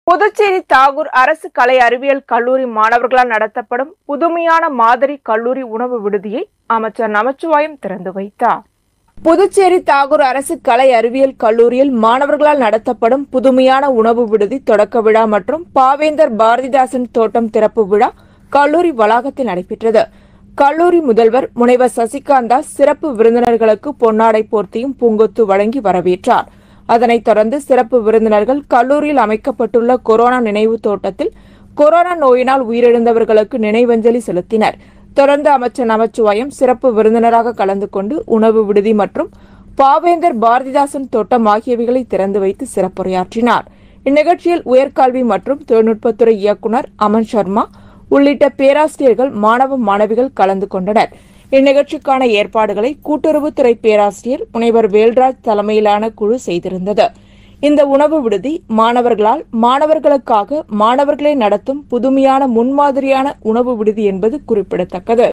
புதுச்சேரி தாகூர் அரசு கலை அறிவியல் கல்லூரி மாணவர்களால் நடத்தப்படும் புதுமையான மாதிரி கல்லூரி உணவு விடுதியை அமைச்சர் நமச்சிவாயம் திறந்து வைத்தார். புதுச்சேரி தாகூர் அரசு கலை அறிவியல் கல்லூரியில் மாணவர்களால் நடத்தப்படும் புதுமையான உணவு விடுதி தொடக்க விழா மற்றும் பாவேந்தர் பாரதிதாசன் தோட்டம் திறப்பு விழா கல்லூரி வளாகத்தில் நடைபெற்றது. கல்லூரி முதல்வர் முனைவர் சசிகாந்தா சிறப்பு விருந்தினர்களுக்கு பொன்னாடை போர்த்தியும் பூங்கொத்து வழங்கி வரவேற்றார். அதனைத் தொடர்ந்து சிறப்பு விருந்தினர்கள் கல்லூரியில் அமைக்கப்பட்டுள்ள கொரோனா நினைவு தோட்டத்தில் கொரோனா நோயினால் உயிரிழந்தவர்களுக்கு நினைவஞ்சலி செலுத்தினர். தொடர்ந்து அமைச்சர் நமச்சிவாயம் சிறப்பு விருந்தினராக கலந்து கொண்டு உணவு விடுதி மற்றும் பாவேந்தர் பாரதிதாசன் தோட்டம் ஆகியவைகளை திறந்து வைத்து சிறப்புரையாற்றினார். இந்நிகழ்ச்சியில் உயர்கல்வி மற்றும் தொழில்நுட்பத்துறை இயக்குநர் அமன் சர்மா உள்ளிட்ட பேராசிரியர்கள் மாணவ மாணவிகள் கலந்து கொண்டனர். இந்நிகழ்ச்சிக்கான ஏற்பாடுகளை கூட்டுறவுத்துறை பேராசிரியர் முனைவர் வேல்ராஜ் தலைமையிலான குழு செய்திருந்தது. இந்த உணவு விடுதி மாணவர்களால் மாணவர்களுக்காக மாணவர்களை நடத்தும் புதுமையான முன்மாதிரியான உணவு விடுதி என்பது குறிப்பிடத்தக்கது.